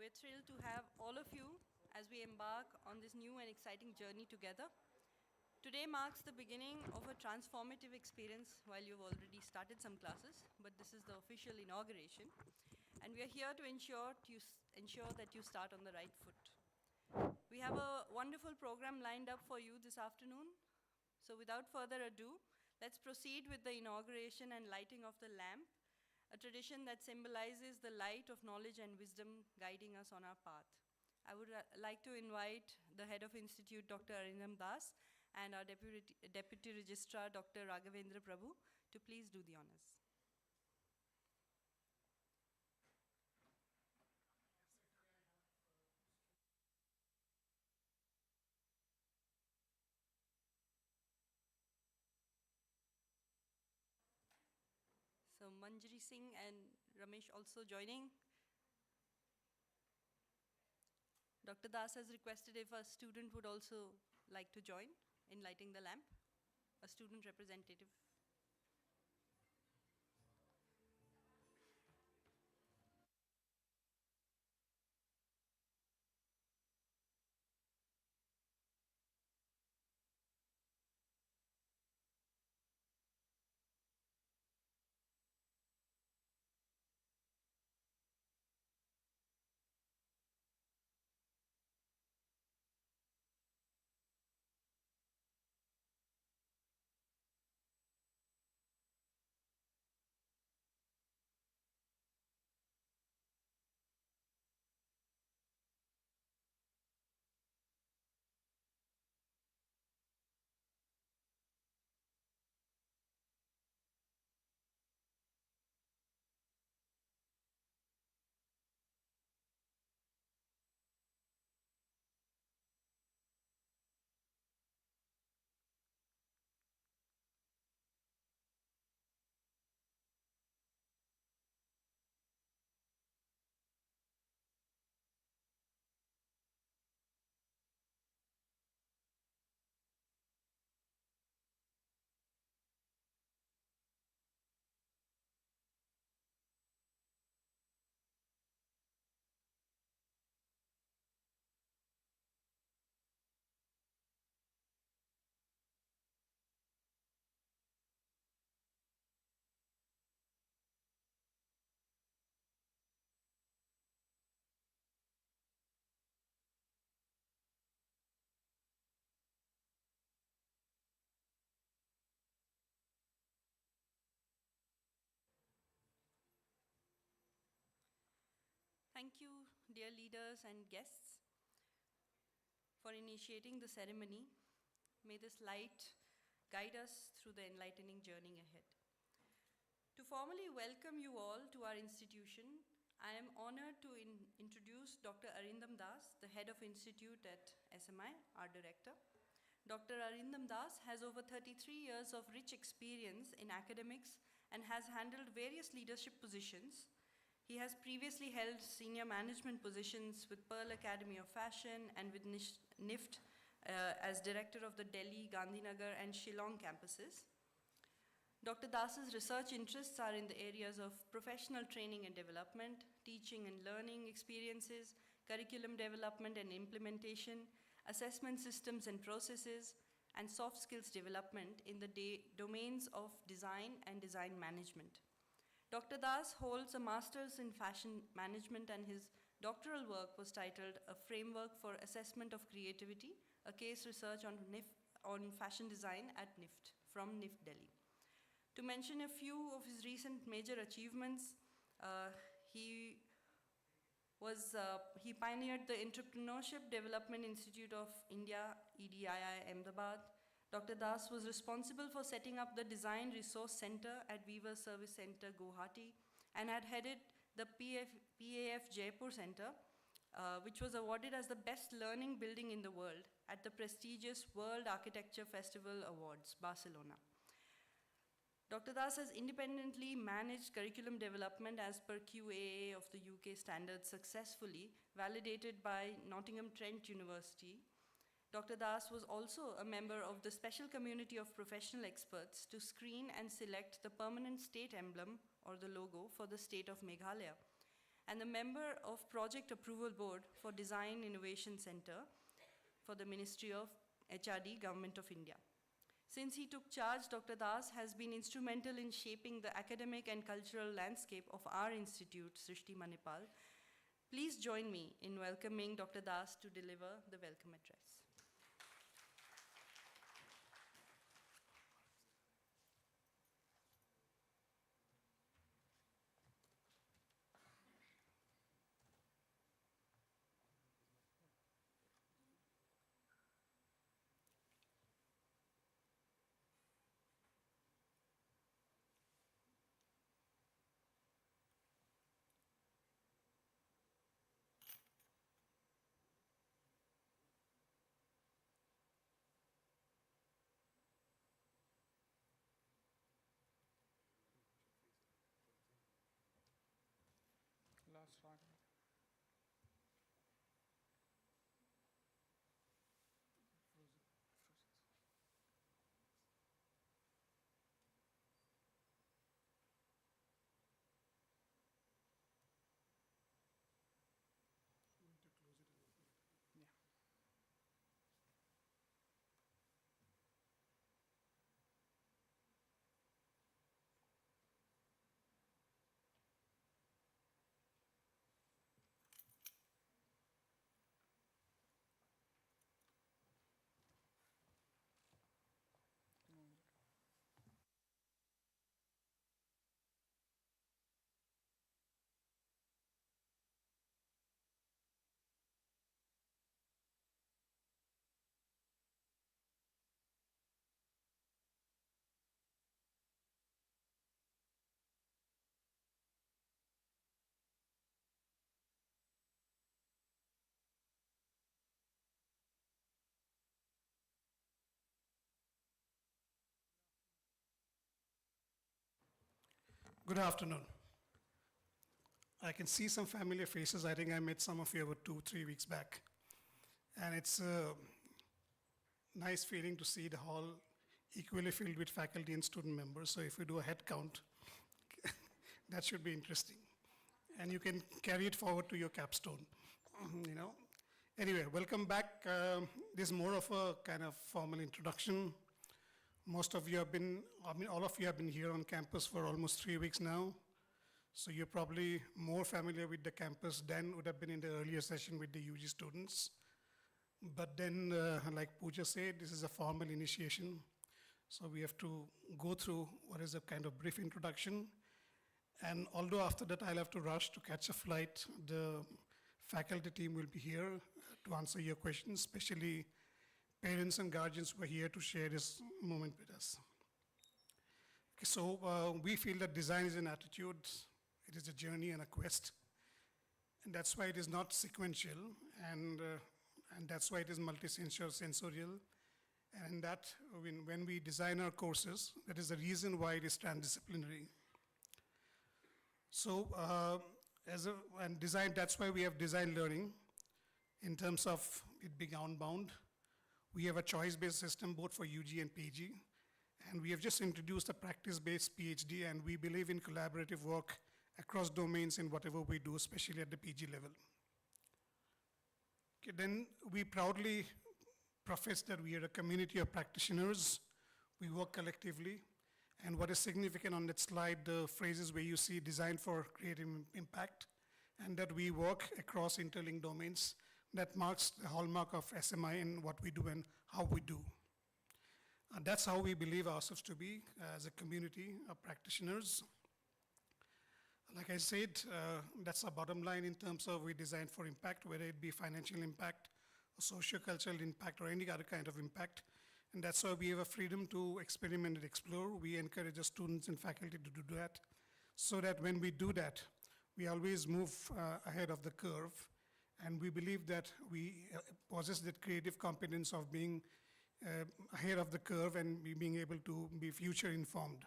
We're thrilled to have all of you as we embark on this new and exciting journey together. Today marks the beginning of a transformative experience while you've already started some classes, but this is the official inauguration. And we are here to ensure that you start on the right foot. We have a wonderful program lined up for you this afternoon. So without further ado, let's proceed with the inauguration and lighting of the lamp, a tradition that symbolizes the light of knowledge and wisdom guiding us on our path. I would like to invite the head of Institute, Dr. Arindam Das, and our Deputy Registrar, Dr. Raghavendra Prabhu, to please do the honors. So Manjari Singh and Ramesh also joining. Dr. Das has requested if a student would also like to join in lighting the lamp, a student representative. Thank you, dear leaders and guests, for initiating the ceremony. May this light guide us through the enlightening journey ahead. To formally welcome you all to our institution, I am honored to introduce Dr. Arindam Das, the head of Institute at SMI, our director. Dr. Arindam Das has over 33 years of rich experience in academics and has handled various leadership positions. He has previously held senior management positions with Pearl Academy of Fashion and with NIFT as director of the Delhi, Gandhinagar, and Shillong campuses. Dr. Das's research interests are in the areas of professional training and development, teaching and learning experiences, curriculum development and implementation, assessment systems and processes, and soft skills development in the domains of design and design management. Dr. Das holds a master's in fashion management, and his doctoral work was titled A Framework for Assessment of Creativity, a case research on fashion design at NIFT, from NIFT Delhi. To mention a few of his recent major achievements, he pioneered the Entrepreneurship Development Institute of India, EDII, Ahmedabad. Dr. Das was responsible for setting up the Design Resource Center at Weaver Service Center, Guwahati, and had headed the PAF Jaipur Center, which was awarded as the best learning building in the world at the prestigious World Architecture Festival Awards, Barcelona. Dr. Das has independently managed curriculum development as per QAA of the UK standards successfully, validated by Nottingham Trent University. Dr. Das was also a member of the special community of professional experts to screen and select the permanent state emblem, or the logo, for the state of Meghalaya. and a member of Project Approval Board for Design Innovation Center for the Ministry of HRD, Government of India. Since he took charge, Dr. Das has been instrumental in shaping the academic and cultural landscape of our institute, Srishti Manipal. Please join me in welcoming Dr. Das to deliver the welcome address. Last round. Yeah. Good afternoon. I can see some familiar faces. I think I met some of you about 2-3 weeks back. And it's a nice feeling to see the hall equally filled with faculty and student members. So if we do a head count, that should be interesting. And you can carry it forward to your capstone, you know. Anyway, welcome back. This is more of a kind of formal introduction. Most of you have been, all of you have been here on campus for almost 3 weeks now. So you're probably more familiar with the campus than would have been in the earlier session with the UG students. But then, like Pooja said, this is a formal initiation. So we have to go through what is a kind of brief introduction. And although after that I'll have to rush to catch a flight, the faculty team will be here to answer your questions, especially parents and guardians who are here to share this moment with us. Okay, so we feel that design is an attitude, it is a journey and a quest. And that's why it is not sequential, and that's why it is multi-sensorial. And that when we design our courses, that is the reason why it is transdisciplinary. So and design, that's why we have design learning in terms of it being outbound. We have a choice-based system both for UG and PG, and we have just introduced a practice-based PhD, and we believe in collaborative work across domains in whatever we do, especially at the PG level. Okay, then we proudly profess that we are a community of practitioners. We work collectively, and what is significant on that slide, the phrases where you see design for creative impact, and that we work across interlinked domains. That marks the hallmark of SMI in what we do and how we do. And that's how we believe ourselves to be as a community of practitioners. Like I said, that's our bottom line in terms of we design for impact, whether it be financial impact, or socio-cultural impact, or any other kind of impact. And that's why we have a freedom to experiment and explore. We encourage the students and faculty to do that, so that when we do that, we always move ahead of the curve. And we believe that we possess that creative competence of being ahead of the curve and being able to be future informed.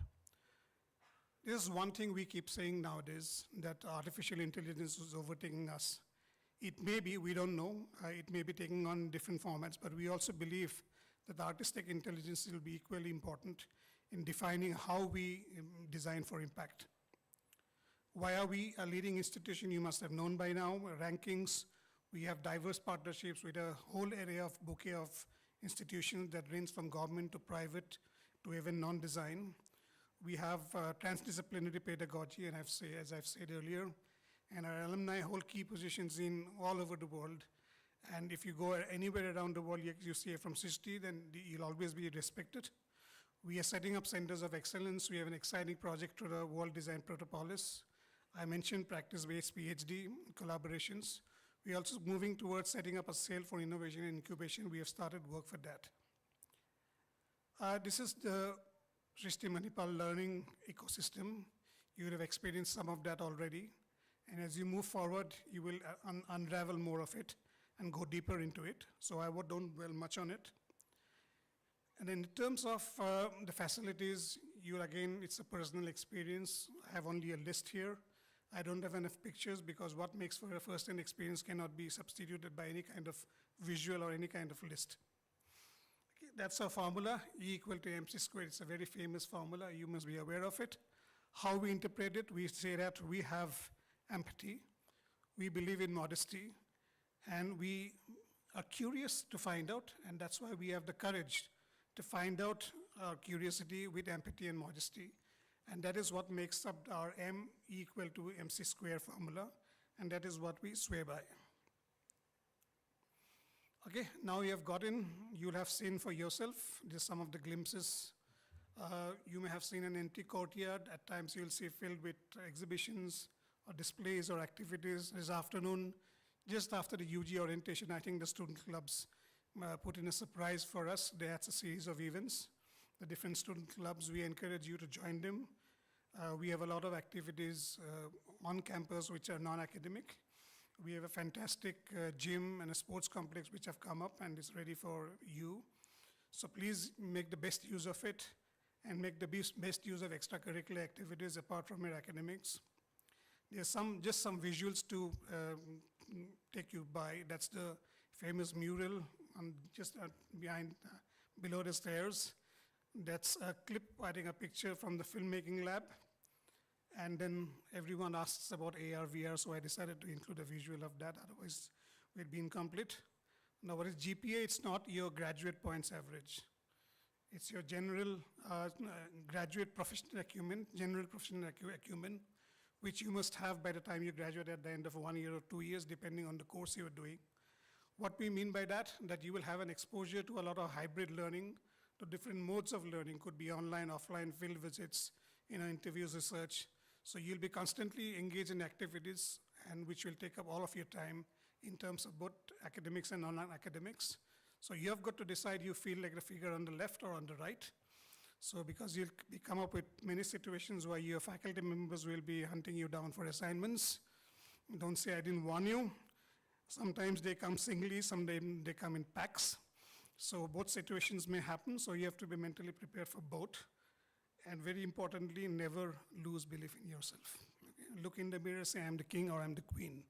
This is one thing we keep saying nowadays, that artificial intelligence is overtaking us. It may be, we don't know, it may be taking on different formats, but we also believe that artistic intelligence will be equally important in defining how we design for impact. Why are we a leading institution? You must have known by now, rankings. We have diverse partnerships with a whole area of bouquet of institutions that range from government to private to even non-design. We have transdisciplinary pedagogy, and as I've said earlier, and our alumni hold key positions in all over the world. And if you go anywhere around the world, you see from Srishti, then you'll always be respected. We are setting up centers of excellence. We have an exciting project to the World Design Protopolis. I mentioned practice-based PhD collaborations. We are also moving towards setting up a cell for innovation and incubation. We have started work for that. This is the Srishti Manipal learning ecosystem. You would have experienced some of that already. And as you move forward, you will unravel more of it and go deeper into it. So I don't dwell much on it. And in terms of the facilities, it's a personal experience. I have only a list here. I don't have enough pictures because what makes for a first-hand experience cannot be substituted by any kind of visual or any kind of list. Okay, that's our formula, E equal to MC squared. It's a very famous formula. You must be aware of it. How we interpret it, we say that we have empathy, we believe in modesty, and we are curious to find out, and that's why we have the courage to find out our curiosity with empathy and modesty. And that is what makes up our M equal to MC square formula, and that is what we swear by. Okay, now you have you'll have seen for yourself, just some of the glimpses. You may have seen an empty courtyard. At times you'll see filled with exhibitions or displays or activities. This afternoon, just after the UG orientation, I think the student clubs put in a surprise for us. They had a series of events. The different student clubs, we encourage you to join them. We have a lot of activities on campus which are non-academic. We have a fantastic gym and a sports complex which have come up and is ready for you. So please make the best use of it and make the best use of extracurricular activities apart from your academics. There's just some visuals to take you by. That's the famous mural just below the stairs. That's a clip, I think a picture from the filmmaking lab. And then everyone asks about AR, VR, so I decided to include a visual of that, otherwise we'd be incomplete. Now what is GPA? It's not your graduate points average. It's your general graduate professional acumen, which you must have by the time you graduate at the end of 1 year or 2 years, depending on the course you're doing. What we mean by that you will have an exposure to a lot of hybrid learning, to different modes of learning, could be online, offline, field visits, interviews, research. So you'll be constantly engaged in activities and which will take up all of your time in terms of both academics and non-academics. So you have got to decide you feel like the figure on the left or on the right. So because you'll come up with many situations where your faculty members will be hunting you down for assignments. Don't say I didn't warn you. Sometimes they come singly, sometimes they come in packs. So both situations may happen, so you have to be mentally prepared for both. And very importantly, never lose belief in yourself. Okay? Look in the mirror, say I'm the king or I'm the queen.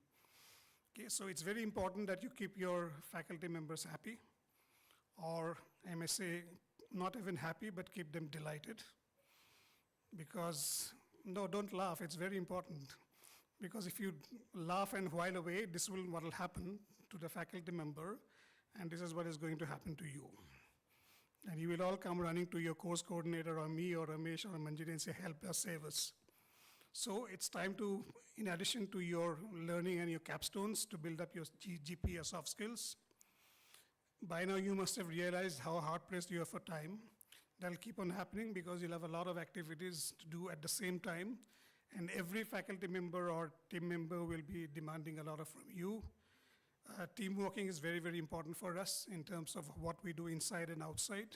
Okay, so it's very important that you keep your faculty members happy, or I may say not even happy, but keep them delighted. Because, no, don't laugh, it's very important. Because if you laugh and while away, what will happen to the faculty member, and this is what is going to happen to you. And you will all come running to your course coordinator or me or Ramesh or Manjari and say, help us, save us. So it's time to, in addition to your learning and your capstones, to build up your GP, soft skills. By now you must have realized how hard-pressed you are for time. That'll keep on happening because you'll have a lot of activities to do at the same time. And every faculty member or team member will be demanding a lot from you. Team working is very, very important for us in terms of what we do inside and outside.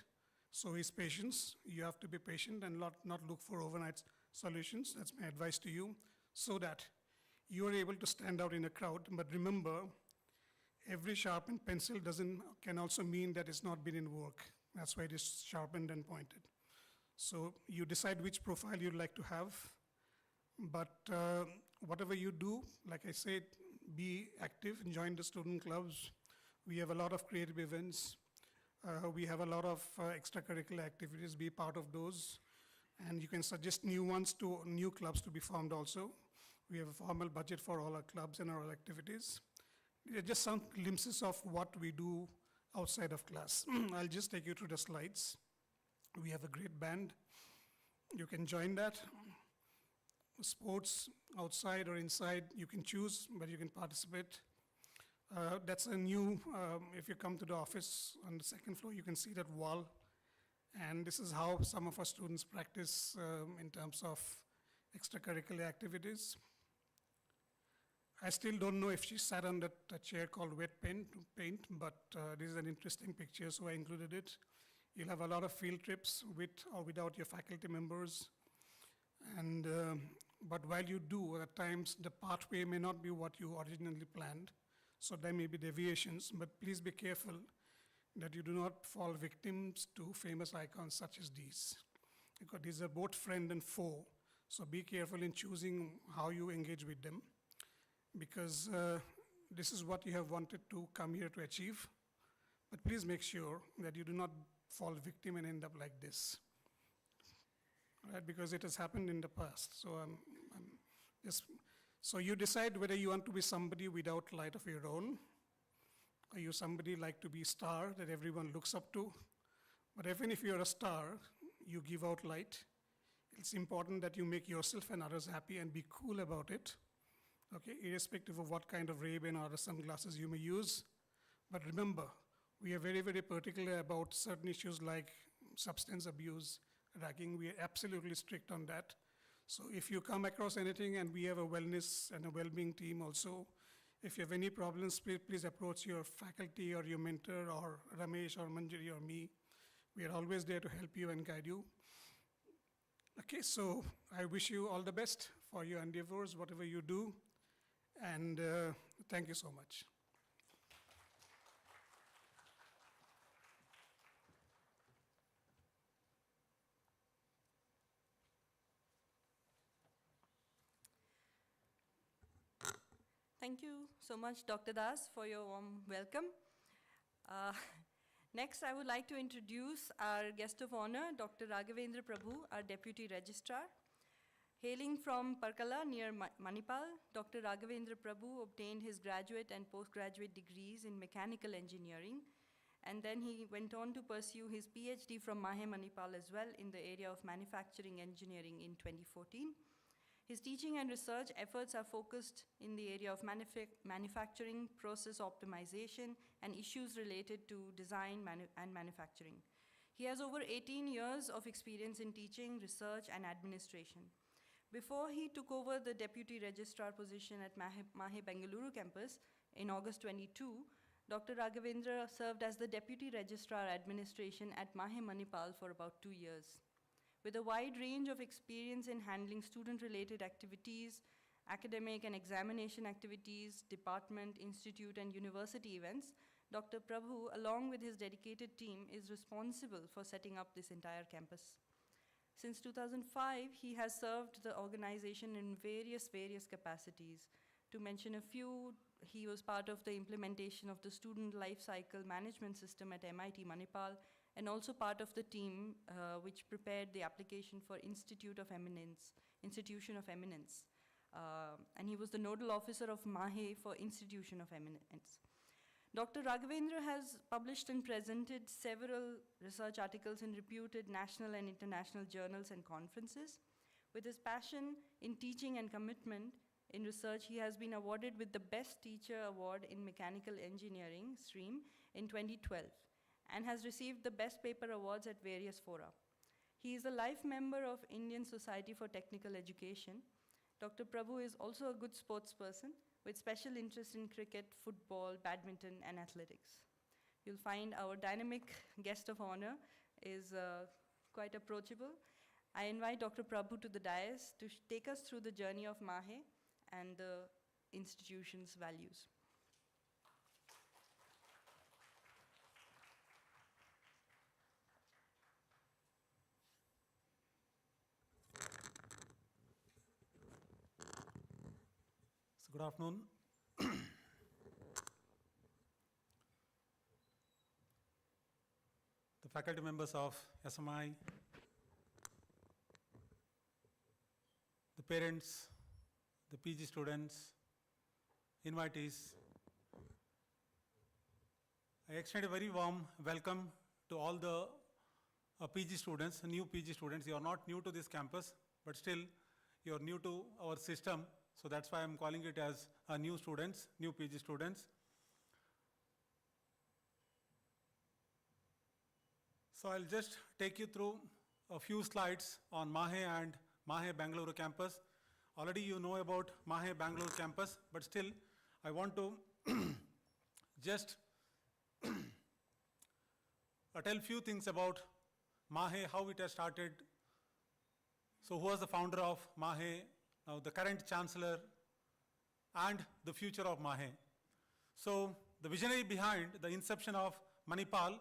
So is patience. You have to be patient and not look for overnight solutions. That's my advice to you, so that you are able to stand out in a crowd. But remember, every sharpened pencil can also mean that it's not been in work. That's why it is sharpened and pointed. So you decide which profile you'd like to have. But whatever you do, like I said, be active, join the student clubs. We have a lot of creative events. We have a lot of extracurricular activities, be part of those. And you can suggest new clubs to be formed also. We have a formal budget for all our clubs and our activities. These are just some glimpses of what we do outside of class. I'll just take you through the slides. We have a great band. You can join that. Sports, outside or inside, you can choose, but you can participate. That's a new, if you come to the office on the second floor, you can see that wall. And this is how some of our students practice in terms of extracurricular activities. I still don't know if she sat on that chair called wet paint, but this is an interesting picture, so I included it. You'll have a lot of field trips with or without your faculty members. And, but while you do, at times the pathway may not be what you originally planned. So there may be deviations, but please be careful that you do not fall victims to famous icons such as these. Because these are both friend and foe. So be careful in choosing how you engage with them. Because this is what you have wanted to come here to achieve. But please make sure that you do not fall victim and end up like this. Right? Because it has happened in the past. So so you decide whether you want to be somebody without light of your own, or you somebody like to be a star that everyone looks up to. But even if you're a star, you give out light. It's important that you make yourself and others happy and be cool about it. Okay, irrespective of what kind of Ray-Ban or sunglasses you may use. But remember, we are very, very particular about certain issues like substance abuse, ragging. We are absolutely strict on that. So if you come across anything, and we have a wellness and a well-being team also, if you have any problems, please approach your faculty or your mentor or Ramesh or Manjari or me. We are always there to help you and guide you. Okay, so I wish you all the best for your endeavors, whatever you do. And thank you so much. Thank you so much, Dr. Das, for your warm welcome. Next, I would like to introduce our guest of honor, Dr. Raghavendra Prabhu, our Deputy Registrar. Hailing from Parkala near Manipal, Dr. Raghavendra Prabhu obtained his graduate and postgraduate degrees in mechanical engineering, and then he went on to pursue his PhD from Mahe, Manipal as well in the area of manufacturing engineering in 2014. His teaching and research efforts are focused in the area of manufacturing, process optimization, and issues related to design and manufacturing. He has over 18 years of experience in teaching, research, and administration. Before he took over the Deputy Registrar position at Mahe Bengaluru campus in August 22, Dr. Raghavendra served as the Deputy Registrar Administration at Mahe Manipal for about 2 years. With a wide range of experience in handling student-related activities, academic and examination activities, department, institute, and university events, Dr. Prabhu, along with his dedicated team, is responsible for setting up this entire campus. Since 2005, he has served the organization in various capacities. To mention a few, he was part of the implementation of the Student Life Cycle Management System at MIT Manipal, and also part of the team which prepared the application for Institution of Eminence. And he was the nodal officer of Mahe for Institution of Eminence. Dr. Raghavendra has published and presented several research articles in reputed national and international journals and conferences. With his passion in teaching and commitment in research, he has been awarded with the Best Teacher Award in Mechanical Engineering stream in 2012 and has received the Best Paper Awards at various fora. He is a life member of Indian Society for Technical Education. Dr. Prabhu is also a good sports person with special interest in cricket, football, badminton, and athletics. You'll find our dynamic guest of honor is quite approachable. I invite Dr. Prabhu to the dais to take us through the journey of Mahe and the institution's values. So good afternoon. The faculty members of SMI, the parents, the PG students, invitees. I extend a very warm welcome to all the PG students, new PG students. You are not new to this campus, but still you are new to our system. So that's why I'm calling it as new students, new PG students. So I'll just take you through a few slides on Mahe and Mahe Bangalore campus. Already you know about Mahe Bangalore campus, but still I want to just tell few things about Mahe, how it has started. So who was the founder of Mahe, now the current chancellor, and the future of Mahe. So the visionary behind the inception of Manipal,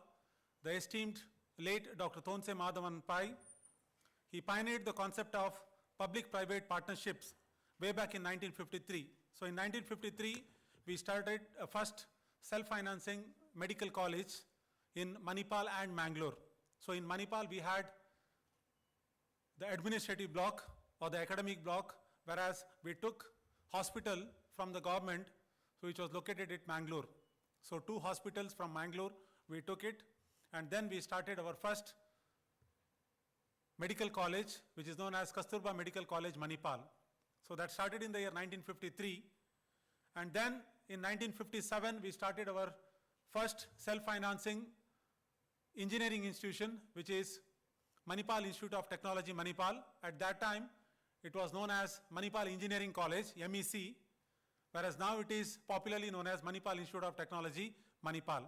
the esteemed late Dr. Thonse Madhavan Pai, he pioneered the concept of public-private partnerships way back in 1953. So in 1953, we started a first self-financing medical college in Manipal and Bangalore. So in Manipal, we had the administrative block or the academic block, whereas we took hospital from the government, so which was located at Bangalore. So 2 hospitals from Bangalore, we took it, and then we started our first medical college, which is known as Kasturba Medical College, Manipal. So that started in the year 1953. And then in 1957, we started our first self-financing engineering institution, which is Manipal Institute of Technology, Manipal. At that time, it was known as Manipal Engineering College, MEC, whereas now it is popularly known as Manipal Institute of Technology, Manipal.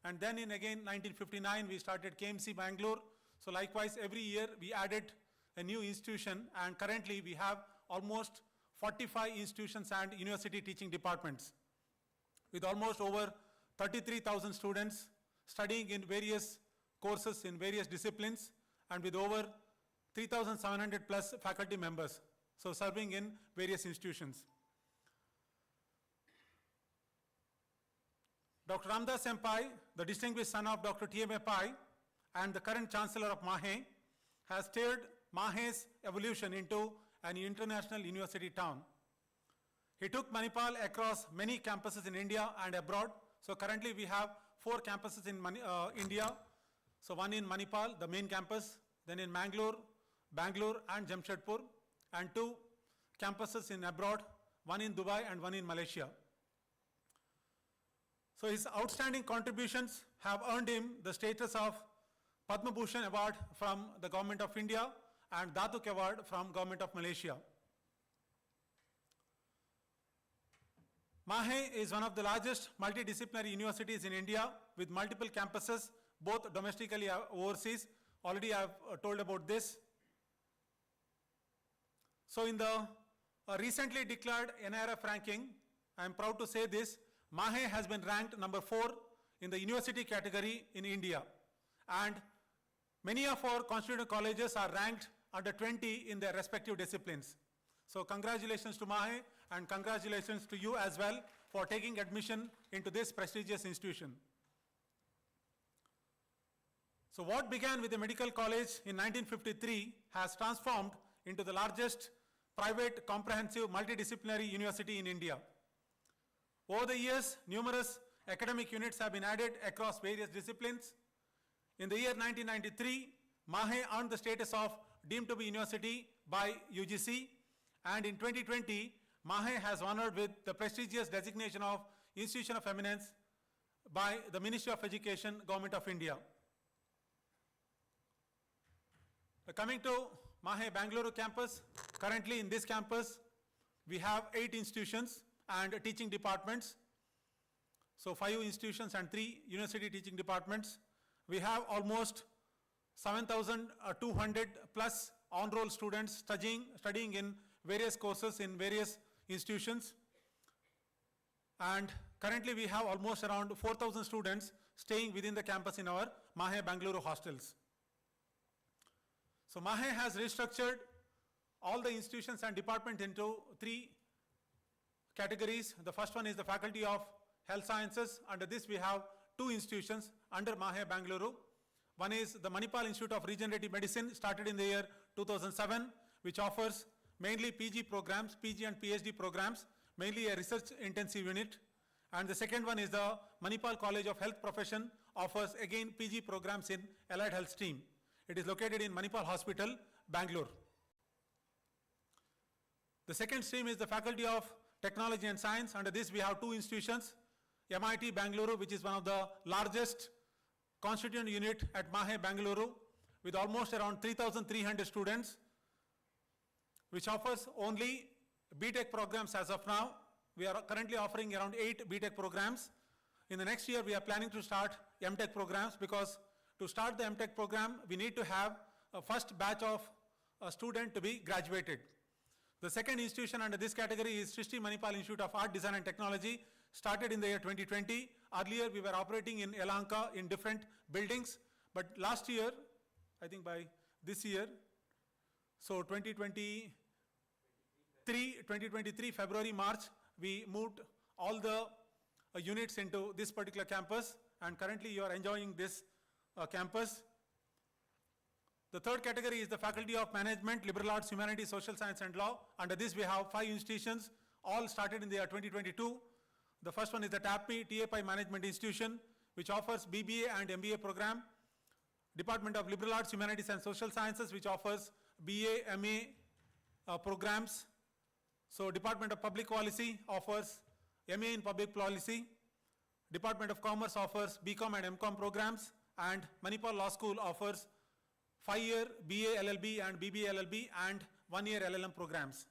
And then in again 1959, we started KMC Bangalore. So likewise, every year we added a new institution, and currently we have almost 45 institutions and university teaching departments with almost over 33,000 students studying in various courses in various disciplines, and with over 3,700 plus faculty members, so serving in various institutions. Dr. Ramdas M. Pai, the distinguished son of Dr. T.M.A. Pai and the current chancellor of Mahe, has steered Mahe's evolution into an international university town. He took Manipal across many campuses in India and abroad. So currently we have 4 campuses in India. So one in Manipal, the main campus, then in Bangalore and Jamshedpur, and 2 campuses in abroad, one in Dubai and one in Malaysia. So his outstanding contributions have earned him the status of Padma Bhushan Award from the Government of India and Datuk Award from Government of Malaysia. Mahe is one of the largest multidisciplinary universities in India with multiple campuses, both domestically and overseas. Already I have told about this. So in the recently declared NIRF ranking, I am proud to say this, Mahe has been ranked number 4 in the university category in India. And many of our constituent colleges are ranked under 20 in their respective disciplines. So congratulations to Mahe, and congratulations to you as well for taking admission into this prestigious institution. So what began with a medical college in 1953 has transformed into the largest private comprehensive multidisciplinary university in India. Over the years, numerous academic units have been added across various disciplines. In the year 1993, Mahe earned the status of deemed to be university by UGC, and in 2020, Mahe has honored with the prestigious designation of Institution of Eminence by the Ministry of Education, Government of India. Coming to Mahe Bangalore campus, currently in this campus, we have 8 institutions and teaching departments. So 5 institutions and 3 university teaching departments. We have almost 7,200 plus on-roll students studying in various courses in various institutions. And currently we have almost around 4,000 students staying within the campus in our Mahe Bangalore hostels. So Mahe has restructured all the institutions and departments into 3 categories. The first one is the Faculty of Health Sciences. Under this we have 2 institutions under Mahe Bangalore. One is the Manipal Institute of Regenerative Medicine, started in the year 2007, which offers mainly PG programs, PG and PhD programs, mainly a research intensive unit. And the second one is the Manipal College of Health Profession, offers again PG programs in allied health stream. It is located in Manipal Hospital, Bangalore. The second stream is the Faculty of Technology and Science. Under this we have two institutions, MIT Bengaluru, which is one of the largest constituent unit at Mahe, Bengaluru, with almost around 3,300 students, which offers only BTech programs as of now. We are currently offering around 8 BTech programs. In the next year, we are planning to start MTech programs, because to start the MTech program, we need to have a first batch of a student to be graduated. The second institution under this category is Srishti Manipal Institute of Art, Design and Technology, started in the year 2020. Earlier, we were operating in Yelahanka in different buildings, but last year, I think by this year, so 2023, February, March, we moved all the units into this particular campus, and currently you are enjoying this campus. The third category is the Faculty of Management, Liberal Arts, Humanities, Social Science and Law. Under this we have 5 institutions, all started in the year 2022. The first one is the TAPI Management Institution, which offers BBA and MBA program. Department of Liberal Arts, Humanities and Social Sciences, which offers BA, MA programs. So Department of Public Policy offers MA in Public Policy. Department of Commerce offers BCom and MCom programs, and Manipal Law School offers 5-year BA LLB and BBA LLB and 1-year LLM programs.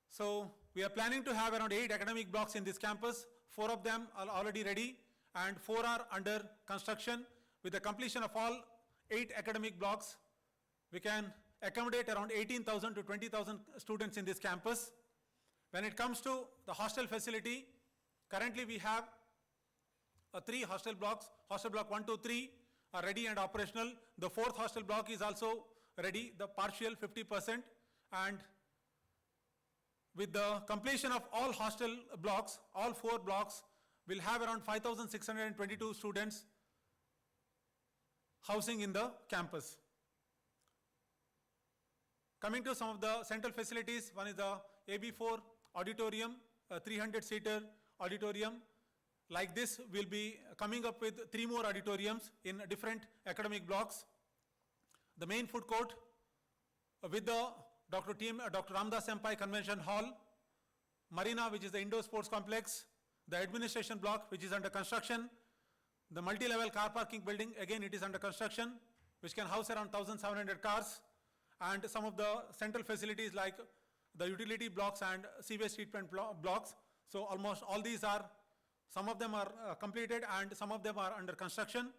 So we are planning to have around 8 academic blocks in this campus. 4 of them are already ready and 4 are under construction. With the completion of all 8 academic blocks, we can accommodate around 18,000 to 20,000 students in this campus. When it comes to the hostel facility, currently we have 3 hostel blocks. Hostel block 1, 2, 3 are ready and operational. The 4th hostel block is also ready, the partial 50%, and with the completion of all hostel blocks, all 4 blocks will have around 5,622 students housing in the campus. Coming to some of the central facilities, one is the AB4 auditorium, a 300-seater auditorium. Like this, we'll be coming up with 3 more auditoriums in different academic blocks. The main food court with the Dr. Ramdas Senpai Convention Hall, Marina, which is the indoor sports complex, the administration block, which is under construction, the multi-level car parking building, again it is under construction, which can house around 1,700 cars, and some of the central facilities like the utility blocks and sewage treatment blocks. So almost all these are, some of them are completed and some of them are under construction.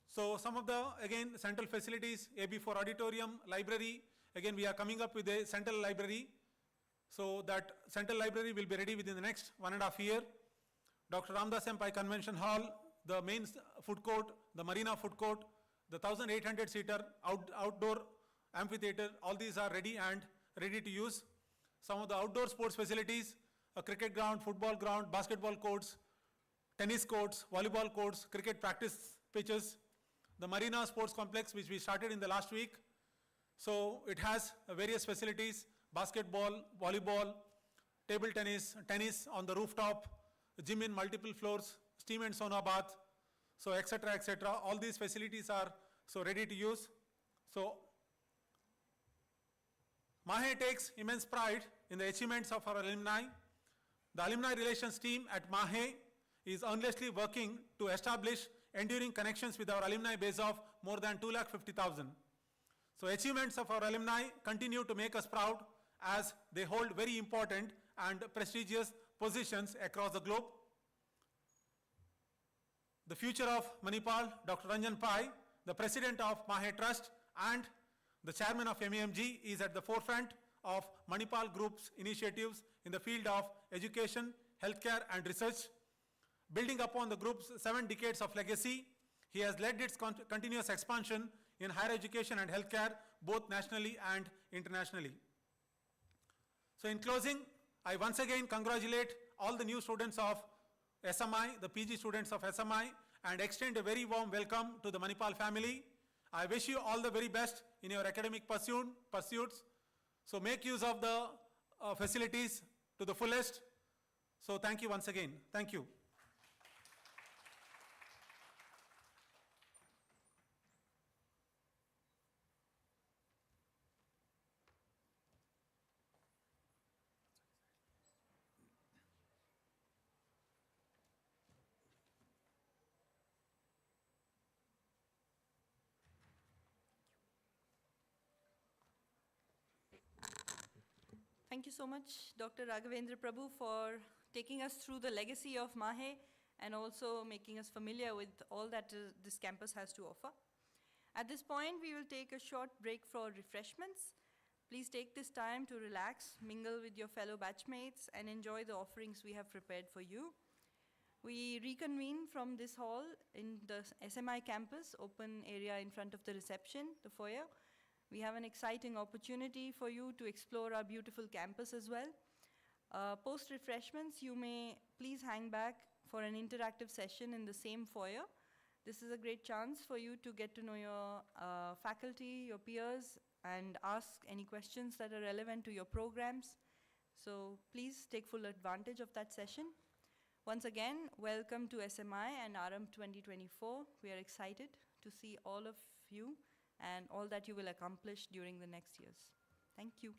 So some of the, again, central facilities, AB4 auditorium, library, again we are coming up with a central library. So that central library will be ready within the next 1.5 years. Dr. Ramdas Senpai Convention Hall, the main food court, the Marina food court, the 1,800-seater outdoor amphitheater, all these are ready and ready to use. Some of the outdoor sports facilities, a cricket ground, football ground, basketball courts, tennis courts, volleyball courts, cricket practice pitches, the Marina Sports Complex, which we started in the last week. So it has various facilities, basketball, volleyball, table tennis, tennis on the rooftop, gym in multiple floors, steam and sauna bath, so etc., etc. All these facilities are so ready to use. So Mahe takes immense pride in the achievements of our alumni. The alumni relations team at Mahe is earnestly working to establish enduring connections with our alumni base of more than 250,000. So achievements of our alumni continue to make us proud as they hold very important and prestigious positions across the globe. The future of Manipal, Dr. Ranjan Pai, the president of Mahe Trust and the chairman of MEMG, is at the forefront of Manipal Group's initiatives in the field of education, healthcare and research. Building upon the group's 7 decades of legacy, he has led its continuous expansion in higher education and healthcare, both nationally and internationally. So in closing, I once again congratulate all the new students of SMI, the PG students of SMI, and extend a very warm welcome to the Manipal family. I wish you all the very best in your academic pursuits. So make use of the facilities to the fullest. So thank you once again. Thank you. Thank you so much, Dr. Raghavendra Prabhu, for taking us through the legacy of Mahe and also making us familiar with all that this campus has to offer. At this point, we will take a short break for refreshments. Please take this time to relax, mingle with your fellow batchmates, and enjoy the offerings we have prepared for you. We reconvene from this hall in the SMI campus, open area in front of the reception, the foyer. We have an exciting opportunity for you to explore our beautiful campus as well. Post refreshments, you may please hang back for an interactive session in the same foyer. This is a great chance for you to get to know your faculty, your peers, and ask any questions that are relevant to your programs. So please take full advantage of that session. Once again, welcome to SMI and RM 2024. We are excited to see all of you and all that you will accomplish during the next years. Thank you.